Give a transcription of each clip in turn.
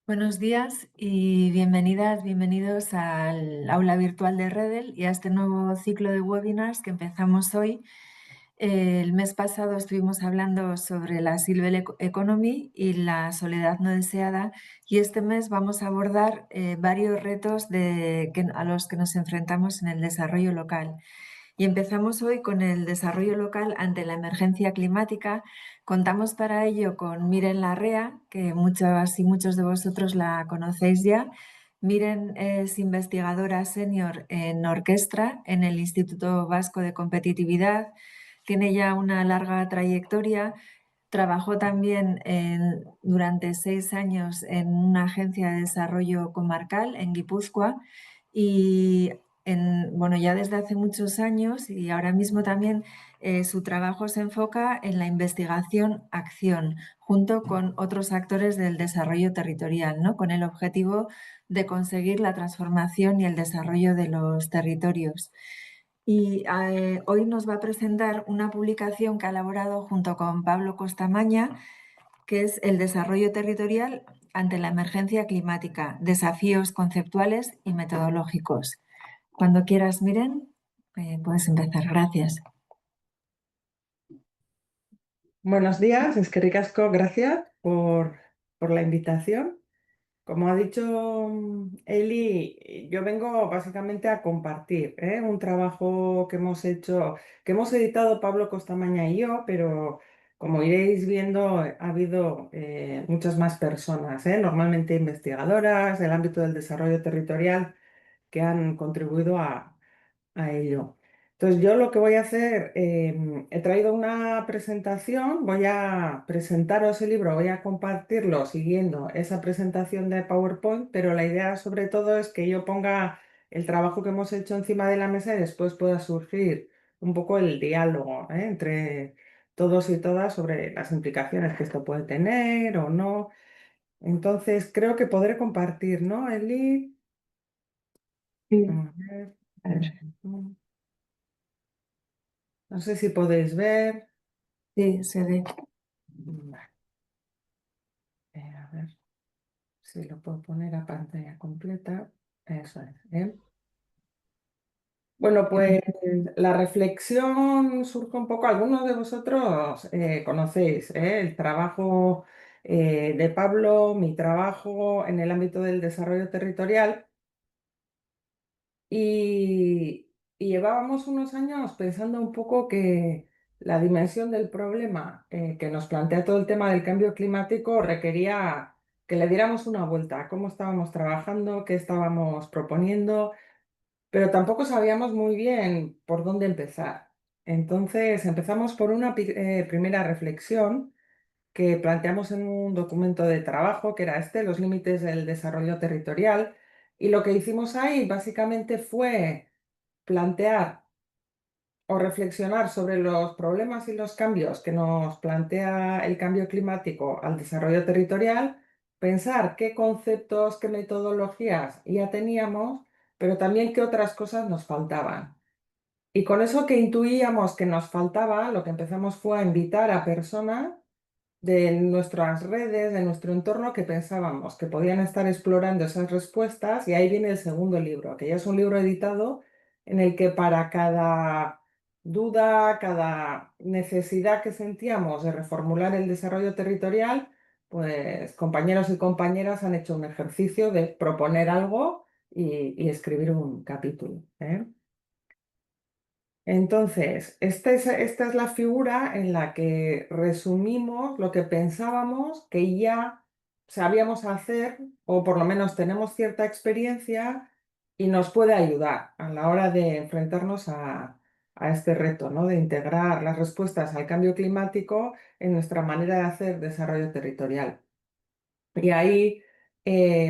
Buenos días y bienvenidas, bienvenidos al aula virtual de Redel y a este nuevo ciclo de webinars que empezamos hoy. El mes pasado estuvimos hablando sobre la Silver Economy y la soledad no deseada, y este mes vamos a abordar varios retos a los que nos enfrentamos en el desarrollo local. Y empezamos hoy con el desarrollo local ante la emergencia climática. Contamos para ello con Miren Larrea, que muchas y muchos de vosotros la conocéis ya. Miren es investigadora senior en orquestra en el Instituto Vasco de Competitividad. Tiene ya una larga trayectoria. Trabajó también durante 6 años en una agencia de desarrollo comarcal en Guipúzcoa y bueno, ya desde hace muchos años y ahora mismo también su trabajo se enfoca en la investigación-acción junto con otros actores del desarrollo territorial, ¿no? Con el objetivo de conseguir la transformación y el desarrollo de los territorios. Y hoy nos va a presentar una publicación que ha elaborado junto con Pablo Costamaña, que es El desarrollo territorial ante la emergencia climática, desafíos conceptuales y metodológicos. Cuando quieras, Miren, puedes empezar. Gracias. Buenos días, es que ricasco, gracias por la invitación. Como ha dicho Eli, yo vengo básicamente a compartir un trabajo que hemos hecho, que hemos editado Pablo Costamaña y yo, pero como iréis viendo, ha habido muchas más personas, normalmente investigadoras del ámbito del desarrollo territorial que han contribuido a ello. Entonces, yo lo que voy a hacer, he traído una presentación, voy a presentaros el libro, voy a compartirlo siguiendo esa presentación de PowerPoint, pero la idea sobre todo es que yo ponga el trabajo que hemos hecho encima de la mesa y después pueda surgir un poco el diálogo, entre todos y todas sobre las implicaciones que esto puede tener o no. Entonces, creo que podré compartir, ¿no, Eli? Sí, A ver. a ver. No sé si podéis ver. Sí, se ve. Vale, a ver si lo puedo poner a pantalla completa. Eso es, ¿eh? Bueno, pues la reflexión surge un poco, algunos de vosotros conocéis el trabajo de Pablo, mi trabajo en el ámbito del desarrollo territorial. Y llevábamos unos años pensando un poco que la dimensión del problema que nos plantea todo el tema del cambio climático requería que le diéramos una vuelta a cómo estábamos trabajando, qué estábamos proponiendo, pero tampoco sabíamos muy bien por dónde empezar. Entonces empezamos por una primera reflexión que planteamos en un documento de trabajo, que era los límites del desarrollo territorial. Y lo que hicimos ahí básicamente fue plantear o reflexionar sobre los problemas y los cambios que nos plantea el cambio climático al desarrollo territorial, pensar qué conceptos, qué metodologías ya teníamos, pero también qué otras cosas nos faltaban. Y con eso que intuíamos que nos faltaba, lo que empezamos fue a invitar a personas de nuestras redes, de nuestro entorno, que pensábamos que podían estar explorando esas respuestas, y ahí viene el segundo libro, que ya es un libro editado en el que para cada duda, cada necesidad que sentíamos de reformular el desarrollo territorial, pues compañeros y compañeras han hecho un ejercicio de proponer algo y escribir un capítulo, ¿eh? Entonces, esta es la figura en la que resumimos lo que pensábamos que ya sabíamos hacer, o por lo menos tenemos cierta experiencia y nos puede ayudar a la hora de enfrentarnos a este reto, ¿no? De integrar las respuestas al cambio climático en nuestra manera de hacer desarrollo territorial. Y ahí,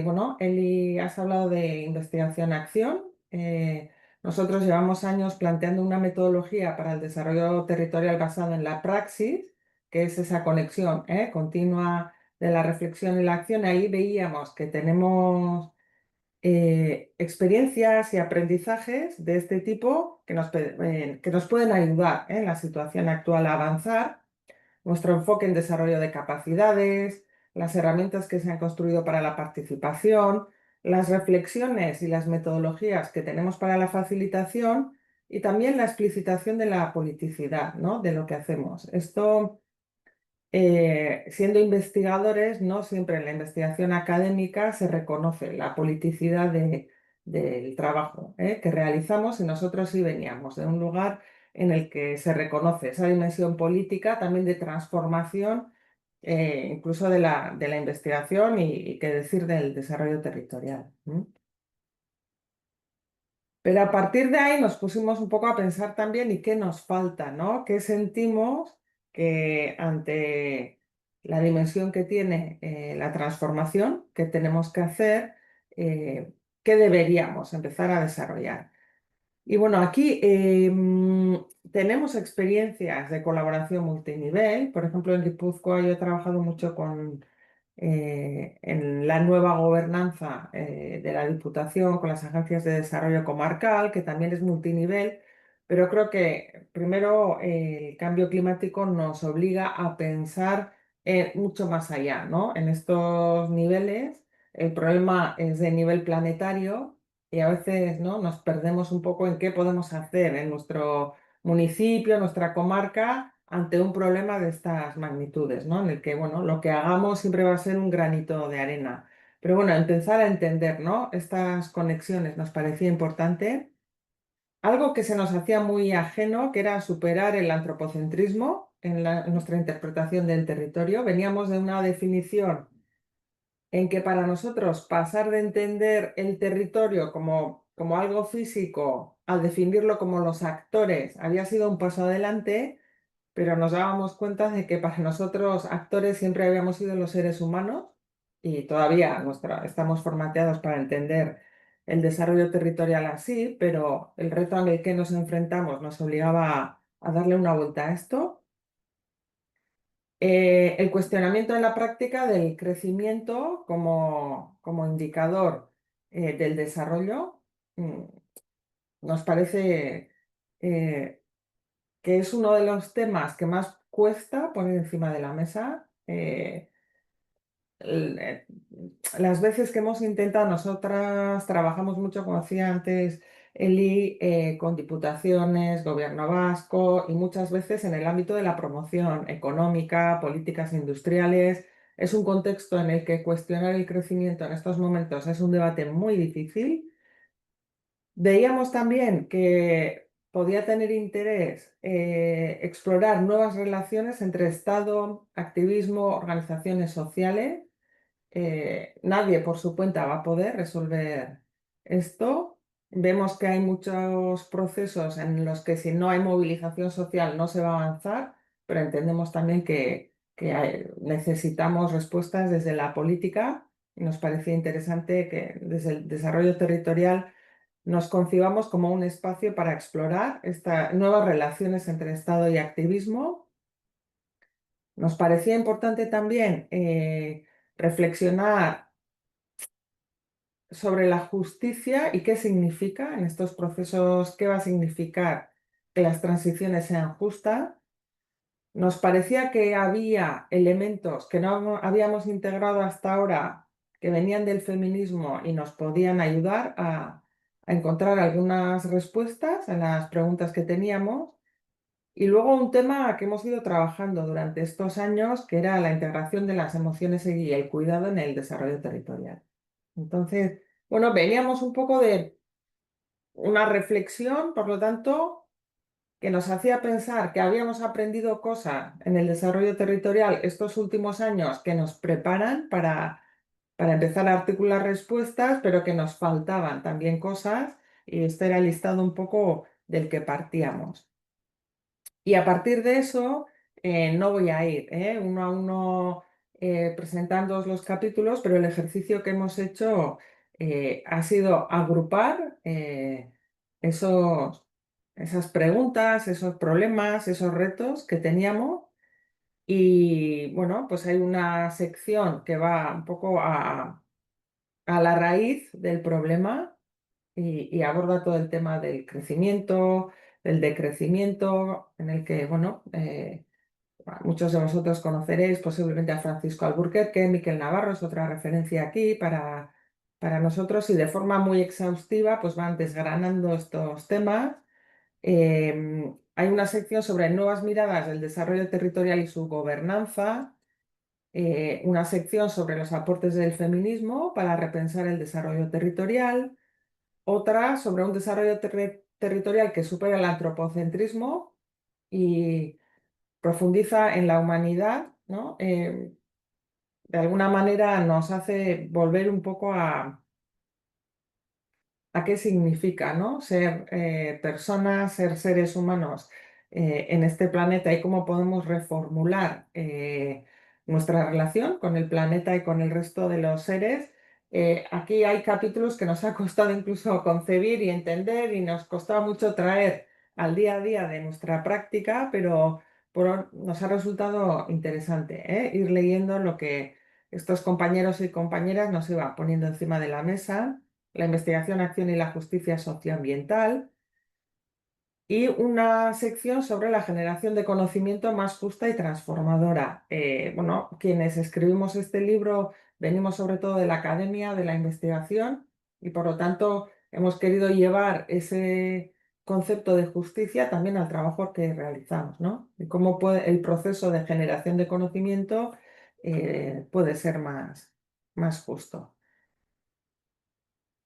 bueno, Eli, has hablado de investigación-acción. Nosotros llevamos años planteando una metodología para el desarrollo territorial basada en la praxis, que es esa conexión continua de la reflexión y la acción. Ahí veíamos que tenemos experiencias y aprendizajes de este tipo que nos pueden ayudar en la situación actual a avanzar. Nuestro enfoque en desarrollo de capacidades, las herramientas que se han construido para la participación, las reflexiones y las metodologías que tenemos para la facilitación y también la explicitación de la politicidad, ¿no? De lo que hacemos. Esto, siendo investigadores, no siempre en la investigación académica se reconoce la politicidad del trabajo, que realizamos, y nosotros sí veníamos de un lugar en el que se reconoce esa dimensión política, también de transformación, incluso de la investigación y qué decir del desarrollo territorial. Pero a partir de ahí nos pusimos un poco a pensar también y qué nos falta, ¿no? ¿Qué sentimos que ante la dimensión que tiene la transformación que tenemos que hacer, qué deberíamos empezar a desarrollar? Y bueno, aquí tenemos experiencias de colaboración multinivel. Por ejemplo, en Guipúzcoa yo he trabajado mucho en la nueva gobernanza de la Diputación con las agencias de desarrollo comarcal, que también es multinivel, pero creo que primero el cambio climático nos obliga a pensar mucho más allá, ¿no? En estos niveles el problema es de nivel planetario y a veces, ¿no? Nos perdemos un poco en qué podemos hacer en nuestro municipio, nuestra comarca, ante un problema de estas magnitudes, ¿no? En el que, bueno, lo que hagamos siempre va a ser un granito de arena. Pero bueno, empezar a entender, ¿no? Estas conexiones nos parecía importante. Algo que se nos hacía muy ajeno, que era superar el antropocentrismo en nuestra interpretación del territorio. Veníamos de una definición en que para nosotros pasar de entender el territorio como algo físico a definirlo como los actores había sido un paso adelante, pero nos dábamos cuenta de que para nosotros actores siempre habíamos sido los seres humanos y todavía estamos formateados para entender el desarrollo territorial así, pero el reto al que nos enfrentamos nos obligaba a darle una vuelta a esto. El cuestionamiento en la práctica del crecimiento como indicador del desarrollo mm, nos parece eh, que es uno de los temas que más cuesta poner encima de la mesa. el- eh, las veces que hemos intentado, nosotras trabajamos mucho, como decía antes Eli, con diputaciones, gobierno vasco y muchas veces en el ámbito de la promoción económica, políticas industriales. Es un contexto en el que cuestionar el crecimiento en estos momentos es un debate muy difícil. Veíamos también que podía tener interés explorar nuevas relaciones entre Estado, activismo, organizaciones sociales. Nadie por su cuenta va a poder resolver esto. Vemos que hay muchos procesos en los que si no hay movilización social no se va a avanzar, pero entendemos también que necesitamos respuestas desde la política y nos parecía interesante que desde el desarrollo territorial nos concibamos como un espacio para explorar estas nuevas relaciones entre Estado y activismo. Nos parecía importante también reflexionar sobre la justicia y qué significa en estos procesos, qué va a significar que las transiciones sean justas. Nos parecía que había elementos que no habíamos integrado hasta ahora, que venían del feminismo y nos podían ayudar a encontrar algunas respuestas a las preguntas que teníamos. Y luego un tema que hemos ido trabajando durante estos años, que era la integración de las emociones y el cuidado en el desarrollo territorial. Entonces, bueno, veníamos un poco de una reflexión, por lo tanto, que nos hacía pensar que habíamos aprendido cosas en el desarrollo territorial estos últimos años que nos preparan para empezar a articular respuestas, pero que nos faltaban también cosas, y este era el listado un poco del que partíamos. Y a partir de eso, no voy a ir uno a uno presentando los capítulos, pero el ejercicio que hemos hecho ha sido agrupar esos, esas preguntas, esos problemas, esos retos que teníamos. Y bueno, pues hay una sección que va un poco a la raíz del problema y aborda todo el tema del crecimiento, del decrecimiento, en el que, bueno, Bueno, muchos de vosotros conoceréis posiblemente a Francisco Alburquerque. Miquel Navarro es otra referencia aquí para nosotros, y de forma muy exhaustiva pues van desgranando estos temas. Hay una sección sobre nuevas miradas del desarrollo territorial y su gobernanza, una sección sobre los aportes del feminismo para repensar el desarrollo territorial, otra sobre un desarrollo territorial que supera el antropocentrismo y profundiza en la humanidad, ¿no? De alguna manera nos hace volver un poco a qué significa, ¿no? Ser personas, ser seres humanos en este planeta, y cómo podemos reformular nuestra relación con el planeta y con el resto de los seres. Aquí hay capítulos que nos ha costado incluso concebir y entender, y nos costaba mucho traer al día a día de nuestra práctica, pero nos ha resultado interesante, ir leyendo lo que estos compañeros y compañeras nos iban poniendo encima de la mesa: la investigación, acción y la justicia socioambiental, y una sección sobre la generación de conocimiento más justa y transformadora. Bueno, quienes escribimos este libro venimos sobre todo de la academia, de la investigación, y por lo tanto hemos querido llevar ese concepto de justicia también al trabajo que realizamos, ¿no? Y cómo el proceso de generación de conocimiento puede ser más justo.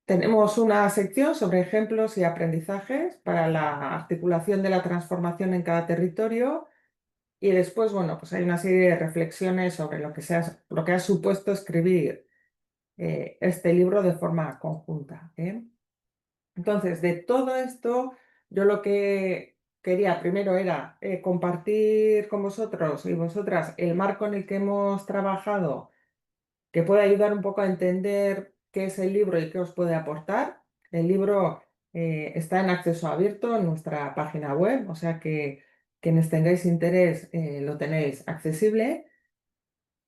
Tenemos una sección sobre ejemplos y aprendizajes para la articulación de la transformación en cada territorio, y después, bueno, pues hay una serie de reflexiones sobre lo que ha supuesto escribir este libro de forma conjunta, ¿eh? Entonces, de todo esto, yo lo que quería primero era compartir con vosotros y vosotras el marco en el que hemos trabajado, que puede ayudar un poco a entender qué es el libro y qué os puede aportar. El libro está en acceso abierto en nuestra página web, o sea que quienes tengáis interés lo tenéis accesible.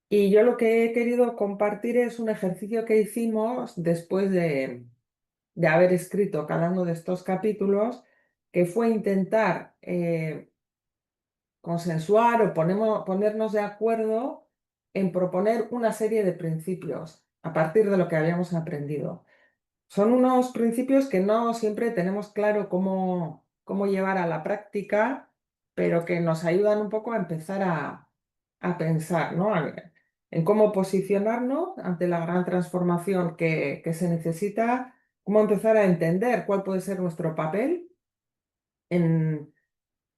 Y yo lo que he querido compartir es un ejercicio que hicimos después de haber escrito cada uno de estos capítulos, que fue intentar consensuar o ponernos de acuerdo en proponer una serie de principios a partir de lo que habíamos aprendido. Son unos principios que no siempre tenemos claro cómo llevar a la práctica, pero que nos ayudan un poco a empezar a pensar, ¿no? En cómo posicionarnos ante la gran transformación que se necesita, cómo empezar a entender cuál puede ser nuestro papel en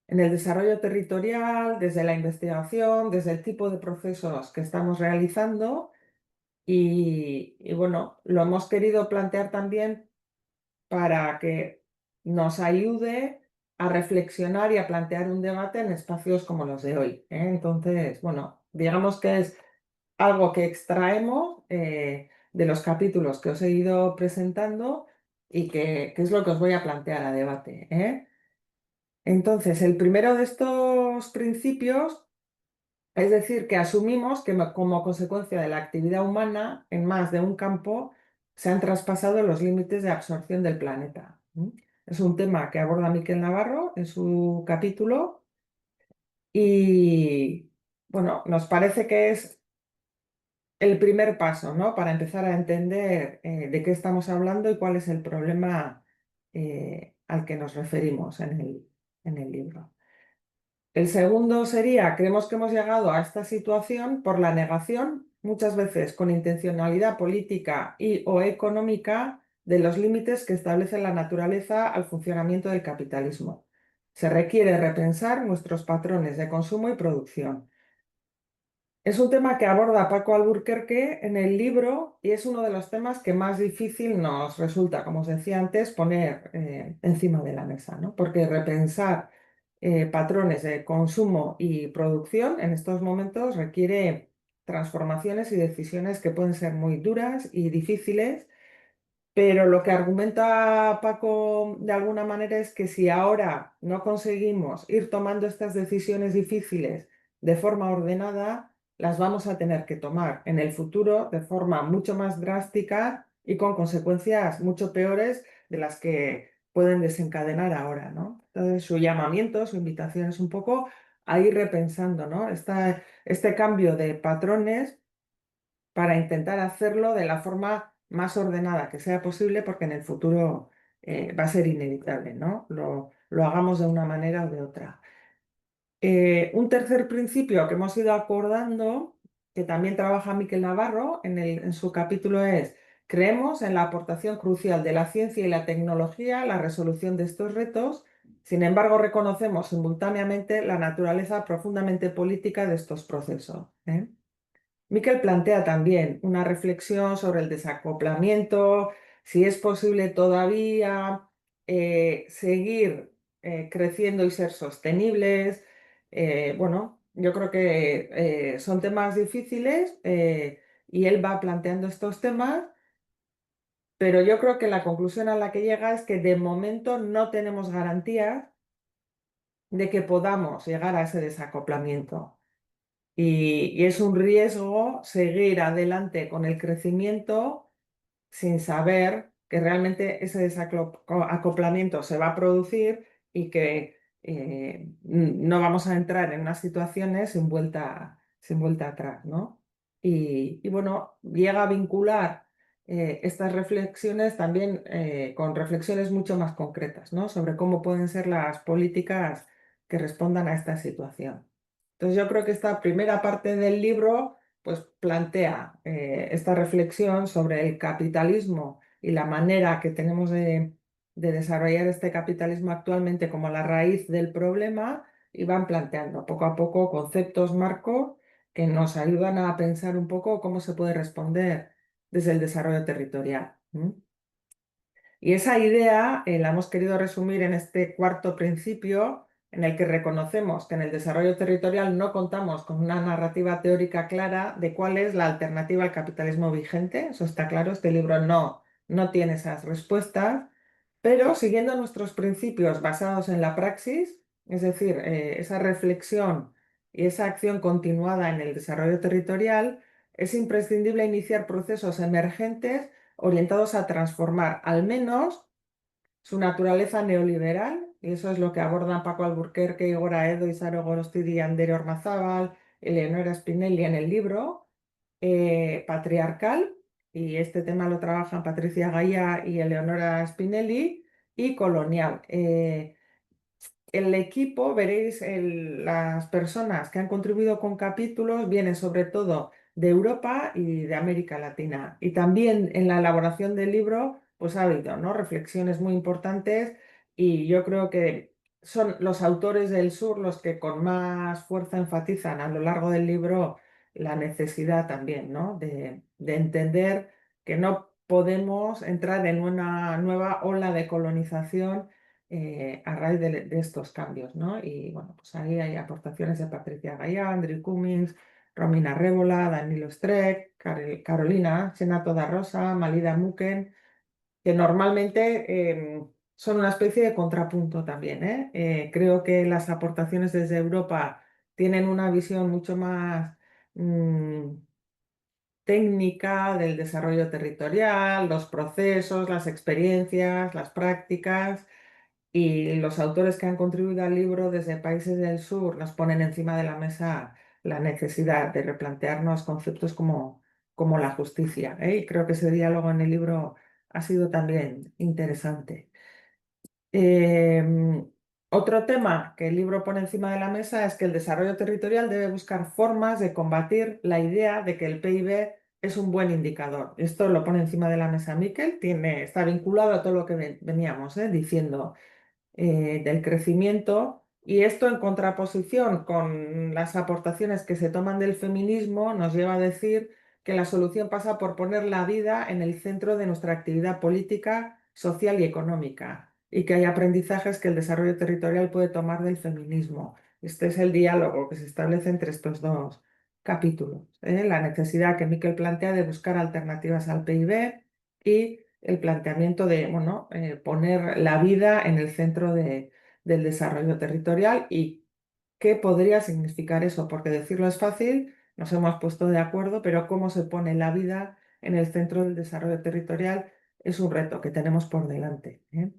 el desarrollo territorial, desde la investigación, desde el tipo de procesos que estamos realizando. Y bueno, lo hemos querido plantear también para que nos ayude a reflexionar y a plantear un debate en espacios como los de hoy, ¿eh? Entonces, bueno, digamos que es algo que extraemos de los capítulos que os he ido presentando, y que es lo que os voy a plantear a debate, ¿eh? Entonces, el primero de estos principios es decir, que asumimos que como consecuencia de la actividad humana en más de un campo se han traspasado los límites de absorción del planeta. Es un tema que aborda Miquel Navarro en su capítulo, y bueno, nos parece que es el primer paso, ¿no? Para empezar a entender de qué estamos hablando y cuál es el problema al que nos referimos en el libro. El segundo sería: creemos que hemos llegado a esta situación por la negación, muchas veces con intencionalidad política y o económica, de los límites que establece la naturaleza al funcionamiento del capitalismo. Se requiere repensar nuestros patrones de consumo y producción. Es un tema que aborda Paco Alburquerque en el libro, y es uno de los temas que más difícil nos resulta, como os decía antes, poner encima de la mesa, ¿no? Porque repensar patrones de consumo y producción en estos momentos requiere transformaciones y decisiones que pueden ser muy duras y difíciles, pero lo que argumenta Paco de alguna manera es que si ahora no conseguimos ir tomando estas decisiones difíciles de forma ordenada, las vamos a tener que tomar en el futuro de forma mucho más drástica y con consecuencias mucho peores de las que pueden desencadenar ahora, ¿no? Entonces, su llamamiento, su invitación es un poco a ir repensando, ¿no? Este cambio de patrones para intentar hacerlo de la forma más ordenada que sea posible, porque en el futuro va a ser inevitable, ¿no? Lo hagamos de una manera o de otra. Un tercer principio que hemos ido acordando, que también trabaja Miquel Navarro en su capítulo es: creemos en la aportación crucial de la ciencia y la tecnología a la resolución de estos retos. Sin embargo, reconocemos simultáneamente la naturaleza profundamente política de estos procesos, ¿eh? Miquel plantea también una reflexión sobre el desacoplamiento, si es posible todavía seguir creciendo y ser sostenibles. Bueno, yo creo que son temas difíciles, y él va planteando estos temas, pero yo creo que la conclusión a la que llega es que de momento no tenemos garantías de que podamos llegar a ese desacoplamiento. Y es un riesgo seguir adelante con el crecimiento sin saber que realmente ese desacoplamiento se va a producir y que no vamos a entrar en unas situaciones sin vuelta atrás, ¿no? Y bueno, llega a vincular estas reflexiones también con reflexiones mucho más concretas, ¿no? Sobre cómo pueden ser las políticas que respondan a esta situación. Entonces yo creo que esta primera parte del libro pues plantea esta reflexión sobre el capitalismo y la manera que tenemos de desarrollar este capitalismo actualmente como la raíz del problema, y van planteando poco a poco conceptos marcos que nos ayudan a pensar un poco cómo se puede responder desde el desarrollo territorial. Y esa idea la hemos querido resumir en este cuarto principio, en el que reconocemos que en el desarrollo territorial no contamos con una narrativa teórica clara de cuál es la alternativa al capitalismo vigente. Eso está claro, este libro no tiene esas respuestas, pero siguiendo nuestros principios basados en la praxis, es decir, esa reflexión y esa acción continuada en el desarrollo territorial, es imprescindible iniciar procesos emergentes orientados a transformar al menos su naturaleza neoliberal, y eso es lo que abordan Paco Alburquerque, Igor Aedo, Isaro Gorostidi y Andere Ormazábal, Eleonora Spinelli en el libro, patriarcal, y este tema lo trabajan Patricia Gaia y Eleonora Spinelli, y colonial. El equipo, veréis, las personas que han contribuido con capítulos vienen sobre todo de Europa y de América Latina. Y también en la elaboración del libro, pues ha habido, ¿no?, reflexiones muy importantes, y yo creo que son los autores del sur los que con más fuerza enfatizan a lo largo del libro la necesidad también, ¿no?, de entender que no podemos entrar en una nueva ola de colonización a raíz de estos cambios, ¿no? Y bueno, pues ahí hay aportaciones de Patricia Gaya, Andrew Cummings, Romina Révola, Danilo Streck, Carolina Senato da Rosa, Malida Muken, que normalmente son una especie de contrapunto también, ¿eh? Creo que las aportaciones desde Europa tienen una visión mucho más mm, técnica del desarrollo territorial, los procesos, las experiencias, las prácticas. Y los autores que han contribuido al libro desde países del sur nos ponen encima de la mesa la necesidad de replantearnos conceptos como la justicia, ¿eh? Y creo que ese diálogo en el libro ha sido también interesante. Em, Otro tema que el libro pone encima de la mesa es que el desarrollo territorial debe buscar formas de combatir la idea de que el PIB es un buen indicador. Esto lo pone encima de la mesa Miquel, está vinculado a todo lo que veníamos diciendo del crecimiento, y esto en contraposición con las aportaciones que se toman del feminismo nos lleva a decir que la solución pasa por poner la vida en el centro de nuestra actividad política, social y económica, y que hay aprendizajes que el desarrollo territorial puede tomar del feminismo. Este es el diálogo que se establece entre estos dos capítulos, la necesidad que Miquel plantea de buscar alternativas al PIB y el planteamiento de, bueno, poner la vida en el centro del desarrollo territorial, y qué podría significar eso, porque decirlo es fácil, nos hemos puesto de acuerdo, pero cómo se pone la vida en el centro del desarrollo territorial es un reto que tenemos por delante, ¿eh?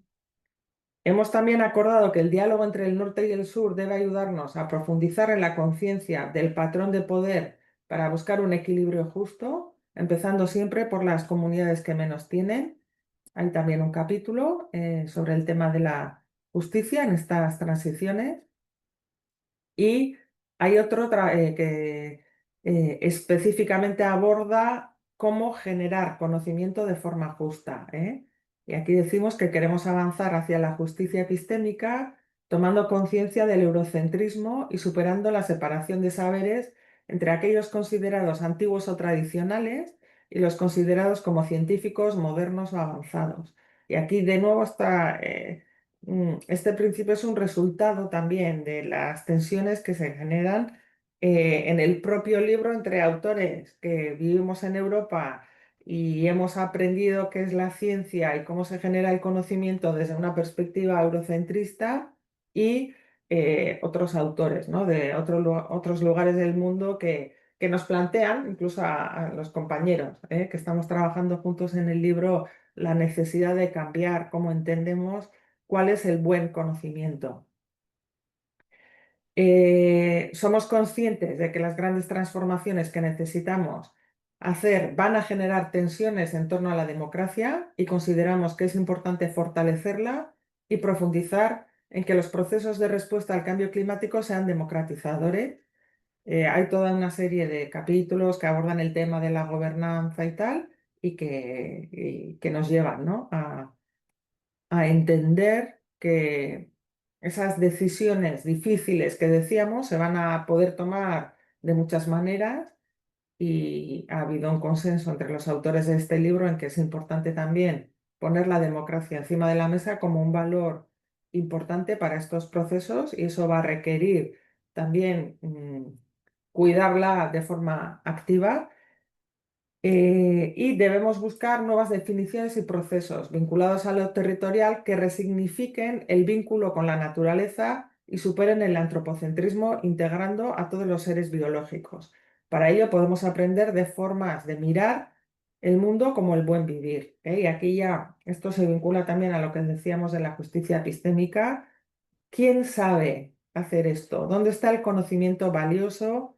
Hemos también acordado que el diálogo entre el norte y el sur debe ayudarnos a profundizar en la conciencia del patrón de poder para buscar un equilibrio justo, empezando siempre por las comunidades que menos tienen. Hay también un capítulo sobre el tema de la justicia en estas transiciones. Y hay otro que específicamente aborda cómo generar conocimiento de forma justa, ¿eh? Y aquí decimos que queremos avanzar hacia la justicia epistémica, tomando conciencia del eurocentrismo y superando la separación de saberes entre aquellos considerados antiguos o tradicionales y los considerados como científicos, modernos o avanzados. Y aquí de nuevo está este principio es un resultado también de las tensiones que se generan en el propio libro entre autores que vivimos en Europa y hemos aprendido qué es la ciencia y cómo se genera el conocimiento desde una perspectiva eurocentrista y otros autores, ¿no? De otros lugares del mundo que nos plantean, incluso a los compañeros que estamos trabajando juntos en el libro, la necesidad de cambiar cómo entendemos cuál es el buen conocimiento. Somos conscientes de que las grandes transformaciones que necesitamos hacer van a generar tensiones en torno a la democracia y consideramos que es importante fortalecerla y profundizar en que los procesos de respuesta al cambio climático sean democratizadores. Hay toda una serie de capítulos que abordan el tema de la gobernanza y tal y que nos llevan, ¿no? a entender que esas decisiones difíciles que decíamos se van a poder tomar de muchas maneras y ha habido un consenso entre los autores de este libro en que es importante también poner la democracia encima de la mesa como un valor importante para estos procesos y eso va a requerir también cuidarla de forma activa y debemos buscar nuevas definiciones y procesos vinculados a lo territorial que resignifiquen el vínculo con la naturaleza y superen el antropocentrismo integrando a todos los seres biológicos. Para ello podemos aprender de formas de mirar el mundo como el buen vivir, ¿eh? Y aquí ya esto se vincula también a lo que decíamos de la justicia epistémica. ¿Quién sabe hacer esto? ¿Dónde está el conocimiento valioso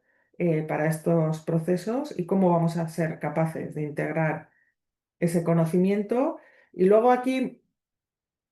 para estos procesos y cómo vamos a ser capaces de integrar ese conocimiento? Y luego aquí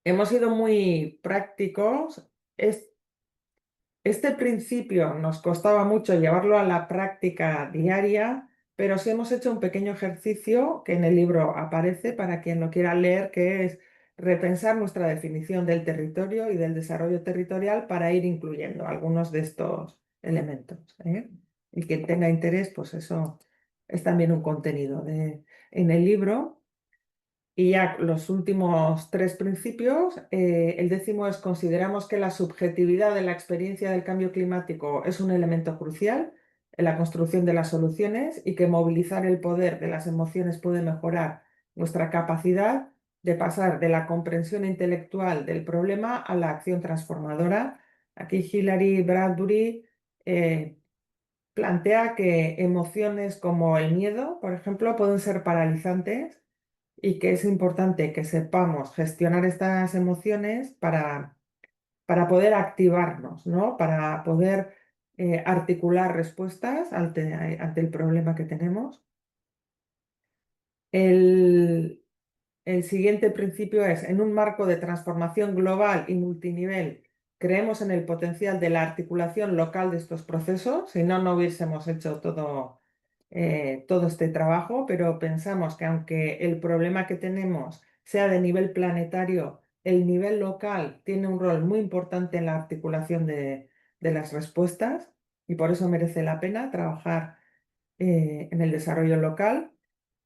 hemos sido muy prácticos. Este principio nos costaba mucho llevarlo a la práctica diaria, pero sí hemos hecho un pequeño ejercicio que en el libro aparece para quien lo quiera leer, que es repensar nuestra definición del territorio y del desarrollo territorial para ir incluyendo algunos de estos elementos, ¿eh? Y quien tenga interés, pues eso es también un contenido en el libro. Y ya los últimos tres principios, el décimo es consideramos que la subjetividad de la experiencia del cambio climático es un elemento crucial en la construcción de las soluciones y que movilizar el poder de las emociones puede mejorar nuestra capacidad de pasar de la comprensión intelectual del problema a la acción transformadora. Aquí Hilary Bradbury plantea que emociones como el miedo, por ejemplo, pueden ser paralizantes y que es importante que sepamos gestionar estas emociones para poder activarnos, ¿no? Para poder articular respuestas ante el problema que tenemos. El, el siguiente principio es, en un marco de transformación global y multinivel, creemos en el potencial de la articulación local de estos procesos, si no, no hubiésemos hecho todo este trabajo, pero pensamos que aunque el problema que tenemos sea de nivel planetario, el nivel local tiene un rol muy importante en la articulación de las respuestas y por eso merece la pena trabajar en el desarrollo local.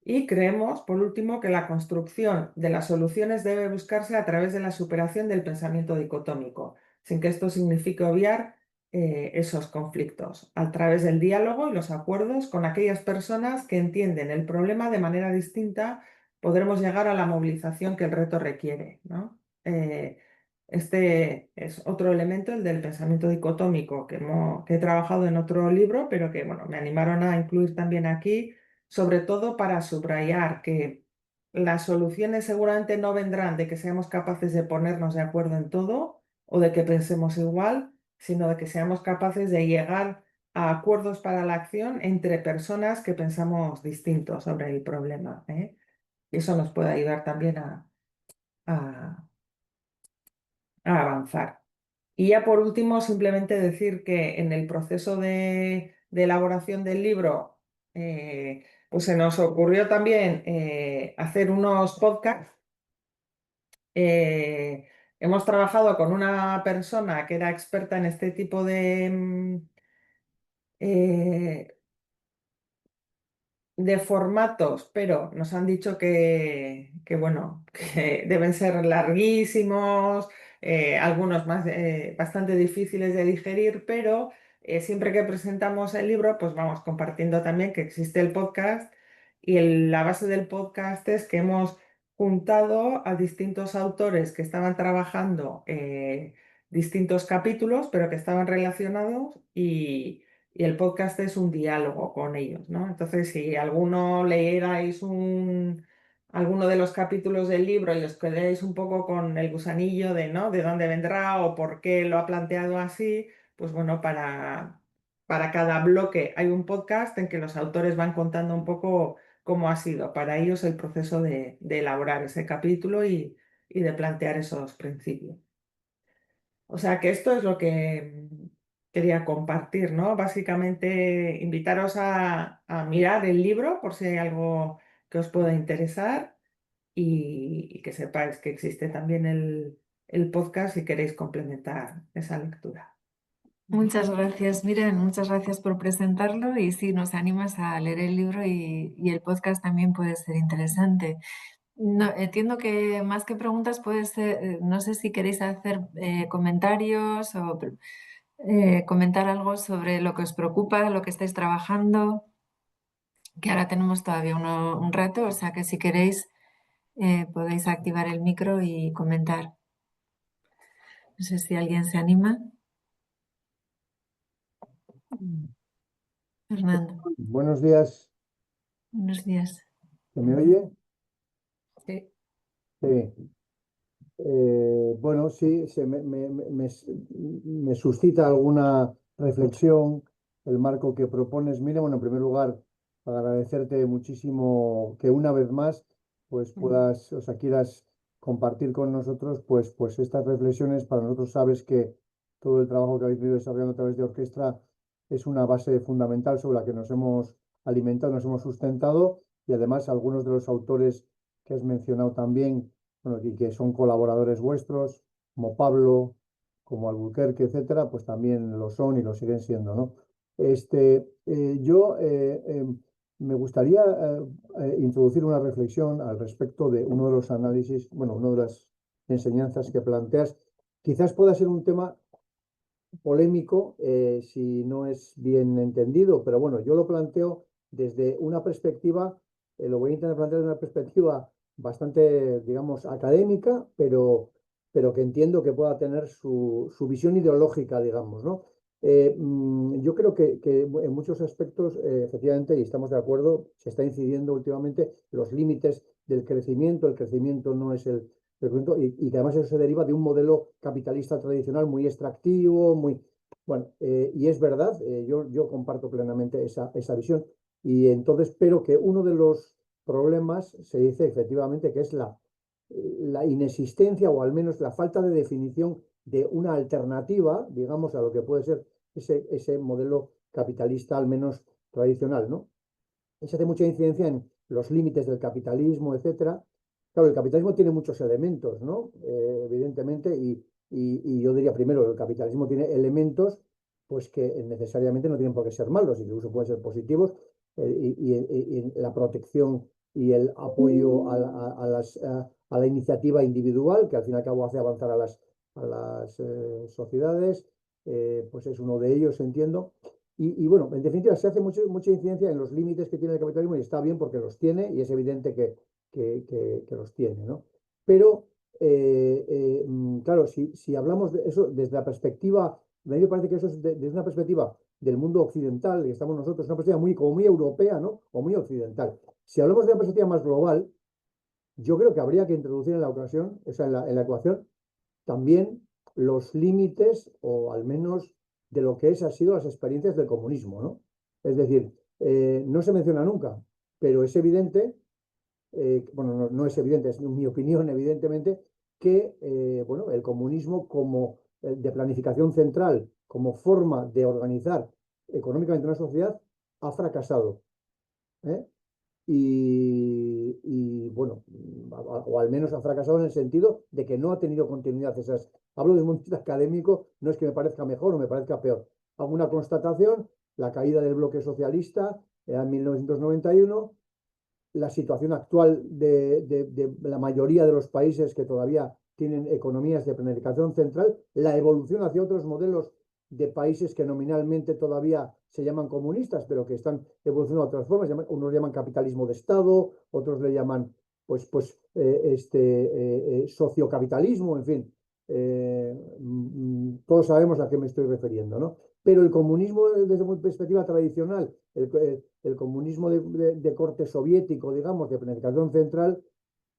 Y creemos, por último, que la construcción de las soluciones debe buscarse a través de la superación del pensamiento dicotómico, sin que esto signifique obviar esos conflictos, a través del diálogo y los acuerdos con aquellas personas que entienden el problema de manera distinta, podremos llegar a la movilización que el reto requiere, ¿no? Este es otro elemento, el del pensamiento dicotómico, que he trabajado en otro libro, pero que bueno, me animaron a incluir también aquí sobre todo para subrayar que las soluciones seguramente no vendrán de que seamos capaces de ponernos de acuerdo en todo o de que pensemos igual, sino de que seamos capaces de llegar a acuerdos para la acción entre personas que pensamos distinto sobre el problema, ¿eh? Y eso nos puede ayudar también a- a avanzar. Y ya por último, simplemente decir que en el proceso de elaboración del libro, pues se nos ocurrió también hacer unos podcasts. Eh, Hemos trabajado con una persona que era experta en este tipo eh, de formatos, pero nos han dicho bueno, que deben ser larguísimos, algunos más bastante difíciles de digerir, pero siempre que presentamos el libro, pues vamos compartiendo también que existe el podcast y la base del podcast es que hemos juntado a distintos autores que estaban trabajando distintos capítulos, pero que estaban relacionados y el podcast es un diálogo con ellos, ¿no? Entonces, si alguno leerais alguno de los capítulos del libro y os quedáis un poco con el gusanillo de, ¿no? de dónde vendrá o por qué lo ha planteado así, pues bueno, para cada bloque hay un podcast en que los autores van contando un poco cómo ha sido para ellos el proceso de elaborar ese capítulo y de plantear esos principios. O sea que esto es lo que quería compartir, ¿no? Básicamente invitaros a mirar el libro por si hay algo que os pueda interesar y que sepáis que existe también el podcast si queréis complementar esa lectura. Muchas gracias, Miren, muchas gracias por presentarlo y sí, nos animas a leer el libro y el podcast también puede ser interesante. No, entiendo que más que preguntas puede ser, no sé si queréis hacer comentarios o comentar algo sobre lo que os preocupa, lo que estáis trabajando, que ahora tenemos todavía un rato, o sea que si queréis podéis activar el micro y comentar. No sé si alguien se anima. Fernando, Buenos días, buenos días. ¿se me oye? Sí. Sí. Bueno, sí, me suscita alguna reflexión el marco que propones. Mira, bueno, en primer lugar, agradecerte muchísimo que una vez más, pues puedas, o sea, quieras compartir con nosotros, pues estas reflexiones. Para nosotros sabes que todo el trabajo que habéis venido desarrollando a través de Orquestra es una base fundamental sobre la que nos hemos alimentado, nos hemos sustentado y además algunos de los autores que has mencionado también, bueno, y que son colaboradores vuestros, como Pablo, como Albuquerque, etcétera, pues también lo son y lo siguen siendo, ¿no? Yo me gustaría introducir una reflexión al respecto de uno de los análisis, bueno, una de las enseñanzas que planteas. Quizás pueda ser un tema polémico si no es bien entendido, pero bueno, yo lo planteo desde una perspectiva, lo voy a intentar plantear desde una perspectiva bastante, digamos, académica, pero que entiendo que pueda tener su visión ideológica, digamos, ¿no? Yo creo que en muchos aspectos, efectivamente, y estamos de acuerdo, se está incidiendo últimamente los límites del crecimiento. El crecimiento no es y que además eso se deriva de un modelo capitalista tradicional muy extractivo, muy... Bueno, y es verdad, yo comparto plenamente esa visión. Y entonces, pero que uno de los problemas se dice efectivamente que es la inexistencia o al menos la falta de definición de una alternativa, digamos, a lo que puede ser ese modelo capitalista al menos tradicional, ¿no? Se hace mucha incidencia en los límites del capitalismo, etcétera. Claro, el capitalismo tiene muchos elementos, ¿no? Evidentemente, y yo diría primero, el capitalismo tiene elementos pues que necesariamente no tienen por qué ser malos, incluso pueden ser positivos, y la protección y el apoyo a la iniciativa individual, que al fin y al cabo hace avanzar a las sociedades, pues es uno de ellos, entiendo. Bueno, en definitiva, se hace mucha incidencia en los límites que tiene el capitalismo y está bien porque los tiene y es evidente que los tiene, ¿no? Pero, claro, si hablamos de eso desde la perspectiva, a mí me parece que eso es desde una perspectiva del mundo occidental, y estamos nosotros, una perspectiva como muy europea, ¿no? O muy occidental. Si hablamos de una perspectiva más global, yo creo que habría que introducir en la ocasión, o sea, en la ecuación, también los límites, o al menos de lo que han sido las experiencias del comunismo, ¿no? Es decir, no se menciona nunca, pero es evidente, bueno, no es evidente, es mi opinión, evidentemente, que bueno, el comunismo como de planificación central, como forma de organizar económicamente una sociedad, ha fracasado. ¿Eh? Bueno, o al menos ha fracasado en el sentido de que no ha tenido continuidad. Hablo de un punto de vista académico, no es que me parezca mejor o me parezca peor. Hago una constatación, la caída del bloque socialista en 1991, la situación actual de la mayoría de los países que todavía tienen economías de planificación central, la evolución hacia otros modelos de países que nominalmente todavía se llaman comunistas, pero que están evolucionando a otras formas. Unos llaman capitalismo de Estado, otros le llaman sociocapitalismo, en fin. Todos sabemos a qué me estoy refiriendo, ¿no? Pero el comunismo, desde una perspectiva tradicional, el comunismo de corte soviético, digamos, de planificación central,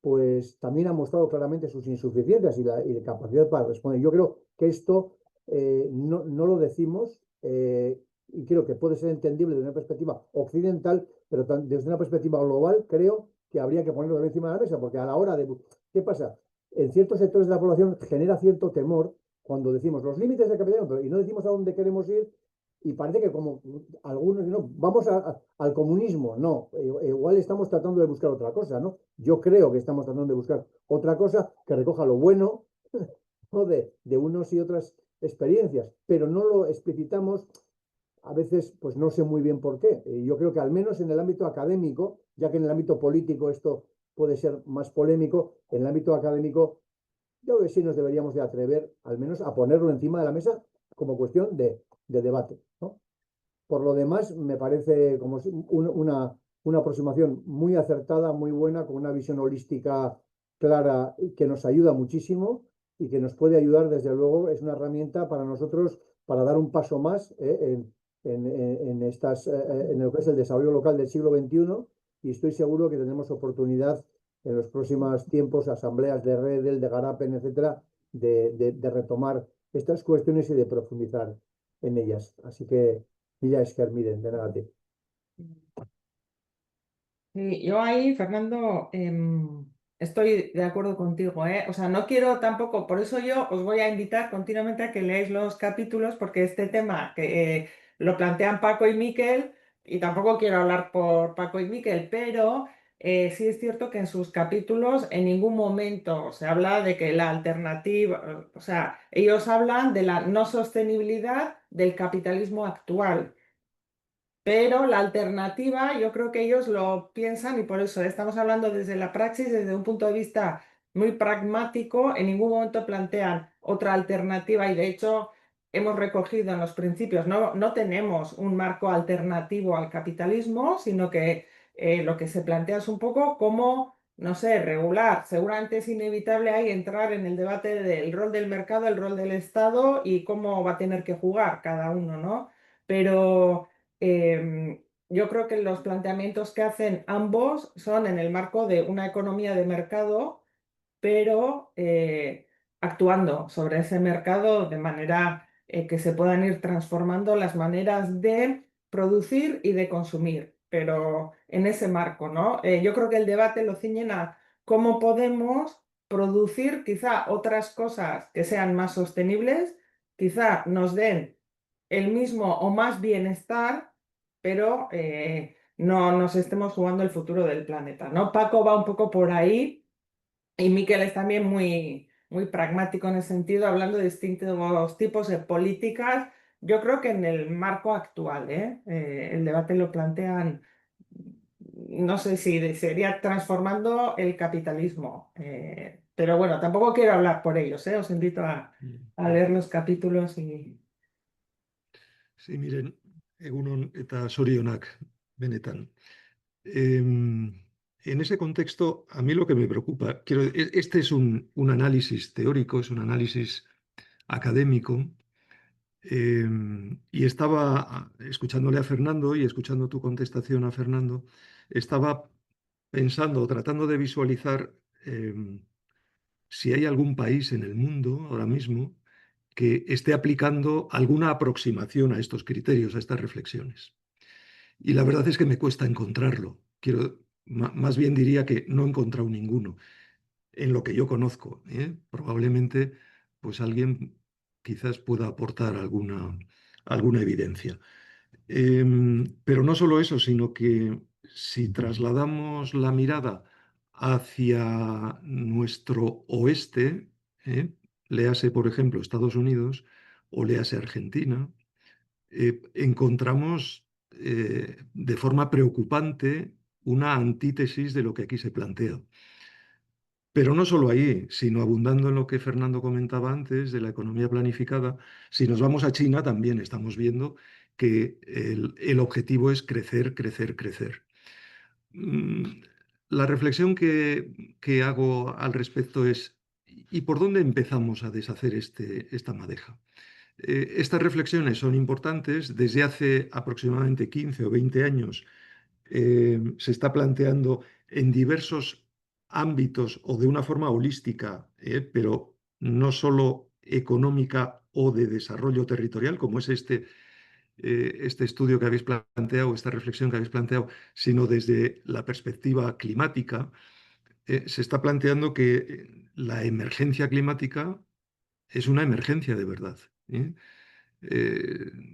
pues también ha mostrado claramente sus insuficiencias y la capacidad para responder. Yo creo que esto no lo decimos y creo que puede ser entendible desde una perspectiva occidental, pero desde una perspectiva global creo que habría que ponerlo encima de la mesa, porque a la hora de... ¿Qué pasa? En ciertos sectores de la población genera cierto temor cuando decimos los límites del capitalismo y no decimos a dónde queremos ir, y parece que como algunos, no, vamos al comunismo, no, igual estamos tratando de buscar otra cosa, ¿no? Yo creo que estamos tratando de buscar otra cosa que recoja lo bueno, ¿no? de unos y otras experiencias, pero no lo explicitamos, a veces pues no sé muy bien por qué. Yo creo que al menos en el ámbito académico, ya que en el ámbito político esto puede ser más polémico, en el ámbito académico yo creo que sí nos deberíamos de atrever al menos a ponerlo encima de la mesa como cuestión de debate, ¿no? Por lo demás, me parece como una aproximación muy acertada, muy buena, con una visión holística clara que nos ayuda muchísimo y que nos puede ayudar, desde luego, es una herramienta para nosotros para dar un paso más en lo que es el desarrollo local del siglo XXI, y estoy seguro que tendremos oportunidad en los próximos tiempos, asambleas de Redel, de Garapen, etcétera, de retomar estas cuestiones y de profundizar en ellas. Así que Mila esker, miren, de nada. Sí, yo ahí, Fernando, estoy de acuerdo contigo, ¿eh? O sea, no quiero tampoco, por eso yo os voy a invitar continuamente a que leáis los capítulos, porque este tema que lo plantean Paco y Miquel, y tampoco quiero hablar por Paco y Miquel, pero sí es cierto que en sus capítulos en ningún momento se habla de que la alternativa, o sea, ellos hablan de la no sostenibilidad del capitalismo actual. Pero la alternativa, yo creo que ellos lo piensan y por eso estamos hablando desde la praxis, desde un punto de vista muy pragmático. En ningún momento plantean otra alternativa y de hecho hemos recogido en los principios, no tenemos un marco alternativo al capitalismo, sino que lo que se plantea es un poco cómo, no sé, regular. Seguramente es inevitable ahí entrar en el debate del rol del mercado, el rol del Estado y cómo va a tener que jugar cada uno, ¿no? Pero... Yo creo que los planteamientos que hacen ambos son en el marco de una economía de mercado, pero actuando sobre ese mercado de manera que se puedan ir transformando las maneras de producir y de consumir, pero en ese marco, ¿no? Yo creo que el debate lo ciñen a cómo podemos producir quizá otras cosas que sean más sostenibles, quizá nos den el mismo o más bienestar, pero no nos estemos jugando el futuro del planeta, ¿no? Paco va un poco por ahí y Miquel es también muy pragmático en ese sentido, hablando de distintos tipos de políticas. Yo creo que en el marco actual, el debate lo plantean, no sé si sería transformando el capitalismo, pero bueno, tampoco quiero hablar por ellos, ¿eh? Os invito a leer los capítulos y... Sí, miren, egunon eta zorionak, benetan. En ese contexto, a mí lo que me preocupa, este es un análisis teórico, es un análisis académico, y estaba escuchándole a Fernando y escuchando tu contestación a Fernando, estaba pensando, tratando de visualizar si hay algún país en el mundo ahora mismo que esté aplicando alguna aproximación a estos criterios, a estas reflexiones. Y la verdad es que me cuesta encontrarlo. Más bien diría que no he encontrado ninguno en lo que yo conozco, ¿eh? Probablemente pues alguien quizás pueda aportar alguna evidencia. Pero no solo eso, sino que si trasladamos la mirada hacia nuestro oeste, léase por ejemplo Estados Unidos o léase Argentina, encontramos de forma preocupante una antítesis de lo que aquí se plantea. Pero no solo ahí, sino abundando en lo que Fernando comentaba antes de la economía planificada, si nos vamos a China también estamos viendo que el objetivo es crecer, crecer, crecer. Mm, La reflexión que hago al respecto es, ¿y por dónde empezamos a deshacer esta madeja? Estas reflexiones son importantes. Desde hace aproximadamente 15 o 20 años se está planteando en diversos ámbitos o de una forma holística, pero no solo económica o de desarrollo territorial, como es este estudio que habéis planteado, esta reflexión que habéis planteado, sino desde la perspectiva climática. Se está planteando que la emergencia climática es una emergencia de verdad. ¿Eh?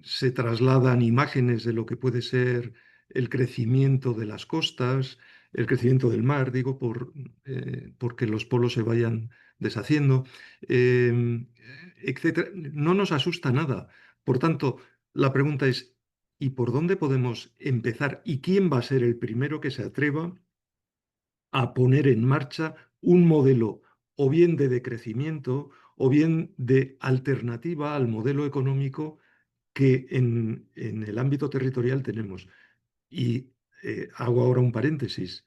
Se trasladan imágenes de lo que puede ser el crecimiento de las costas, el crecimiento del mar, digo, porque los polos se vayan deshaciendo, etcétera. No nos asusta nada. Por tanto, la pregunta es, ¿y por dónde podemos empezar? ¿Y quién va a ser el primero que se atreva a poner en marcha un modelo o bien de decrecimiento o bien de alternativa al modelo económico que en el ámbito territorial tenemos? Y hago ahora un paréntesis.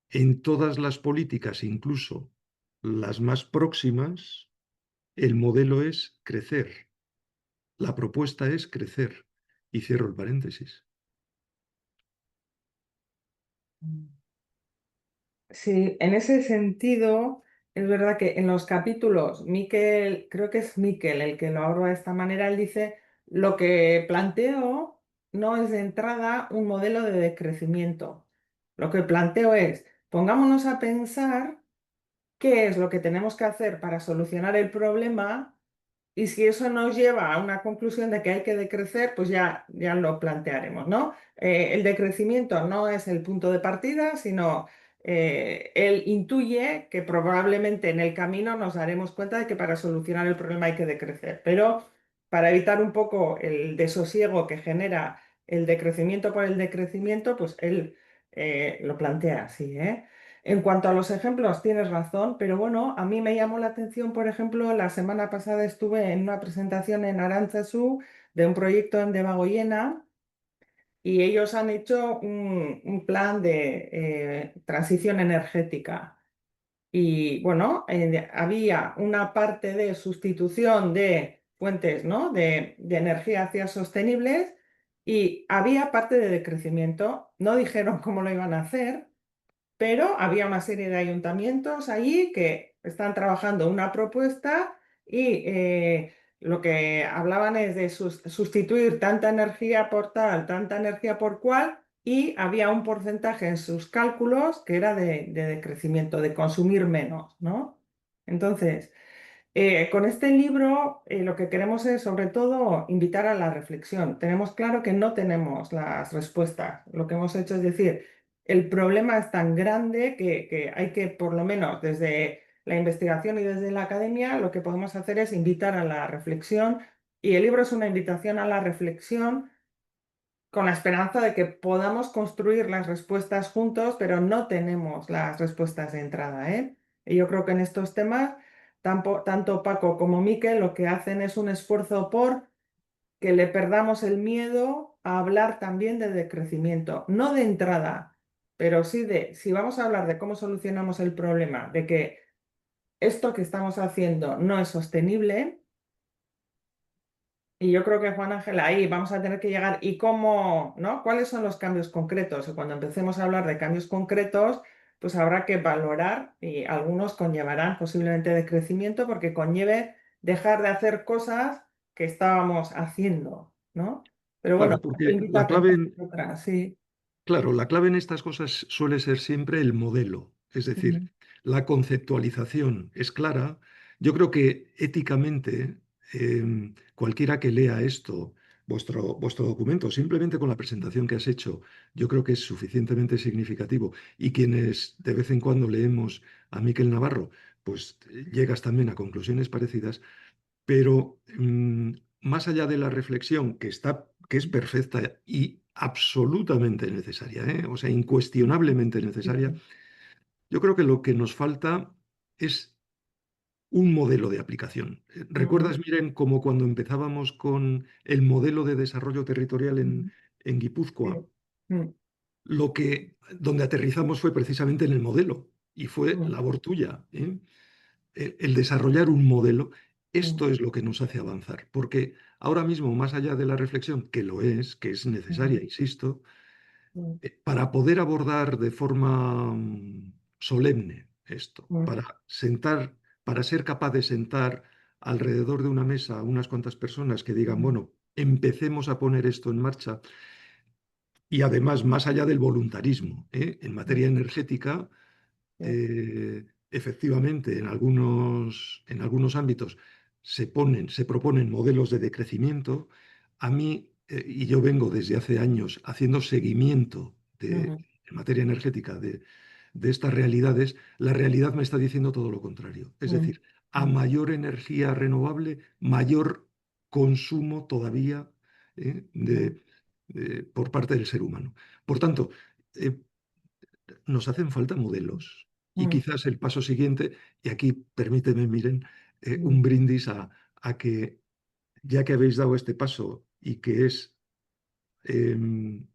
En todas las políticas, incluso las más próximas, el modelo es crecer. La propuesta es crecer. Y cierro el paréntesis. Sí, en ese sentido, es verdad que en los capítulos, Miquel, creo que es Miquel el que lo aborda de esta manera, él dice, lo que planteo no es de entrada un modelo de decrecimiento. Lo que planteo es, pongámonos a pensar qué es lo que tenemos que hacer para solucionar el problema y si eso nos lleva a una conclusión de que hay que decrecer, pues ya lo plantearemos, ¿no? El decrecimiento no es el punto de partida, sino él intuye que probablemente en el camino nos daremos cuenta de que para solucionar el problema hay que decrecer. Pero para evitar un poco el desosiego que genera el decrecimiento por el decrecimiento, pues él lo plantea así, ¿eh? En cuanto a los ejemplos, tienes razón, pero bueno, a mí me llamó la atención, por ejemplo, la semana pasada estuve en una presentación en Aránzazu de un proyecto en Debagoiena y ellos han hecho un plan de transición energética. Y bueno, había una parte de sustitución de fuentes, ¿no? de energía hacia sostenibles y había parte de decrecimiento. No dijeron cómo lo iban a hacer, pero había una serie de ayuntamientos allí que están trabajando una propuesta y lo que hablaban es de sustituir tanta energía por tal, tanta energía por cual, y había un porcentaje en sus cálculos que era de decrecimiento, de consumir menos, ¿no? Entonces, con este libro lo que queremos es sobre todo invitar a la reflexión. Tenemos claro que no tenemos las respuestas. Lo que hemos hecho es decir, el problema es tan grande que hay que, por lo menos desde la investigación y desde la academia, lo que podemos hacer es invitar a la reflexión y el libro es una invitación a la reflexión con la esperanza de que podamos construir las respuestas juntos, pero no tenemos las respuestas de entrada, ¿eh? Y yo creo que en estos temas, tanto Paco como Miquel lo que hacen es un esfuerzo por que le perdamos el miedo a hablar también de decrecimiento, no de entrada, pero sí de, si vamos a hablar de cómo solucionamos el problema, de que esto que estamos haciendo no es sostenible. Y yo creo que Juan Ángel, ahí vamos a tener que llegar. ¿Y cómo, no? ¿Cuáles son los cambios concretos? Y cuando empecemos a hablar de cambios concretos, pues habrá que valorar y algunos conllevarán posiblemente decrecimiento porque conlleve dejar de hacer cosas que estábamos haciendo, ¿no? Pero bueno, Claro, porque te invito a pensar en otras, sí. claro, la clave en estas cosas suele ser siempre el modelo, es Ujú, decir, la conceptualización es clara. Yo creo que éticamente, cualquiera que lea esto, vuestro documento, simplemente con la presentación que has hecho, yo creo que es suficientemente significativo. Y quienes de vez en cuando leemos a Miquel Navarro, pues llegas también a conclusiones parecidas. Pero más allá de la reflexión, que es perfecta y absolutamente necesaria, ¿eh? O sea, incuestionablemente necesaria, ujú, yo creo que lo que nos falta es un modelo de aplicación. ujú, ¿Recuerdas, Miren, como cuando empezábamos con el modelo de desarrollo territorial ujú, en sí, Guipúzcoa? mm, Donde aterrizamos fue precisamente en el modelo y fue mm, labor tuya, ¿eh? El desarrollar un modelo, mm, esto es lo que nos hace avanzar, porque ahora mismo, más allá de la reflexión, que es mm, necesaria, insisto, mm, para poder abordar de forma solemne esto, mm, para ser capaz de sentar alrededor de una mesa a unas cuantas personas que digan, mm, bueno, empecemos a poner esto en marcha, y además, más allá del voluntarismo, en mm, materia energética, sí, efectivamente, en algunos ámbitos se proponen modelos de decrecimiento. A mí, y yo vengo desde hace años haciendo seguimiento ujú, en materia energética de estas realidades, la realidad me está diciendo todo lo contrario. Es mm, decir, a mm, mayor energía renovable, mayor consumo todavía mm, por parte del ser humano. Por tanto, eh, nos hacen falta modelos. Y mm, quizás el paso siguiente, y aquí permíteme, Miren, un mm, brindis a que ya que habéis dado este paso y que es em,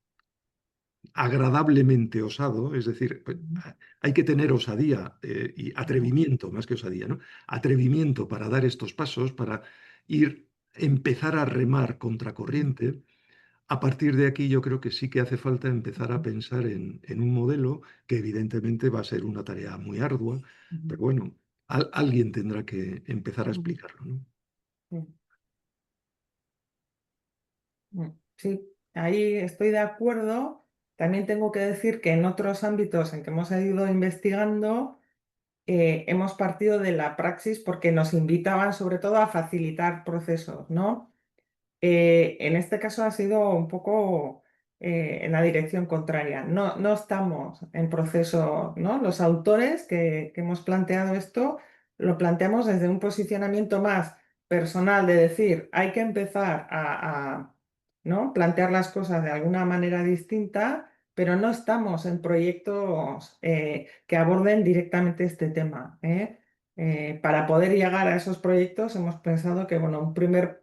agradablemente osado, es decir, pues, mm, hay que tener osadía y mm, atrevimiento, más que osadía, ¿no? Atrevimiento para dar estos pasos, para empezar a remar mm, contracorriente. A partir de aquí yo creo que sí que hace falta empezar a pensar en un modelo que evidentemente va a ser una tarea muy ardua, mm, pero bueno, alguien tendrá que empezar a mm, explicarlo, ¿no? mm, mm. Sí, ahí estoy de acuerdo. También tengo que decir que en otros ámbitos en que hemos ido investigando, hemos partido de la praxis porque nos invitaban sobre todo a facilitar procesos, ¿no? En este caso ha sido un poco en la dirección contraria. No, no estamos en proceso, ¿no? Los autores que hemos planteado esto lo planteamos desde un posicionamiento más personal de decir, hay que empezar ¿no? Plantear las cosas de alguna manera distinta, pero no estamos en proyectos que aborden directamente este tema, ¿eh? Para poder llegar a esos proyectos hemos pensado que, bueno,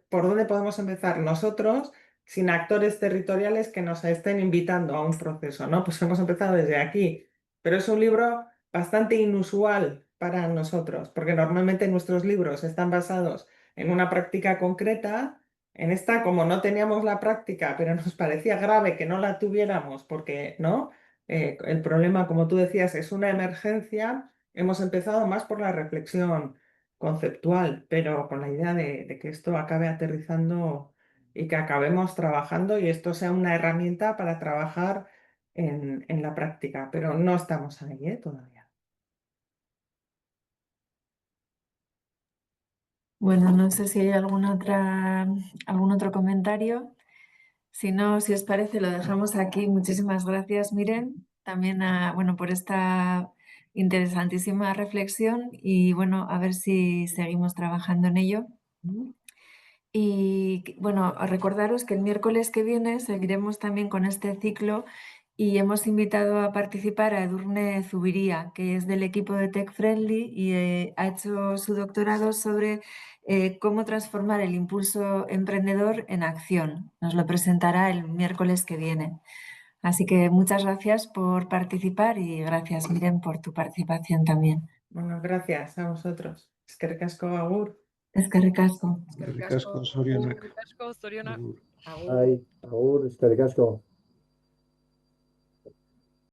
¿por dónde podemos empezar nosotros sin actores territoriales que nos estén invitando a un proceso, ¿no? Pues hemos empezado desde aquí, pero es un libro bastante inusual para nosotros, porque normalmente nuestros libros están basados en una práctica concreta. En esta, como no teníamos la práctica, pero nos parecía grave que no la tuviéramos, porque, ¿no? El problema, como tú decías, es una emergencia. Hemos empezado más por la reflexión conceptual, pero con la idea de que esto acabe aterrizando y que acabemos trabajando y esto sea una herramienta para trabajar en la práctica, pero no estamos ahí, todavía. Bueno, no sé si hay algún otro comentario. Si no, si os parece, lo dejamos aquí. Muchísimas gracias, Miren, también bueno, por esta interesantísima reflexión y bueno, a ver si seguimos trabajando en ello. Y bueno, recordaros que el miércoles que viene seguiremos también con este ciclo y hemos invitado a participar a Edurne Zubiría, que es del equipo de Tech Friendly y ha hecho su doctorado sobre cómo transformar el impulso emprendedor en acción. Nos lo presentará el miércoles que viene. Así que muchas gracias por participar y gracias, Miren, por tu participación también. Bueno, gracias a vosotros. Eskerrik asko, agur. Eskerrik asko. Eskerrik asko, zorionak. Eskerrik asko, zorionak. Agur. Agur. Ai, agur, eskerrik asko.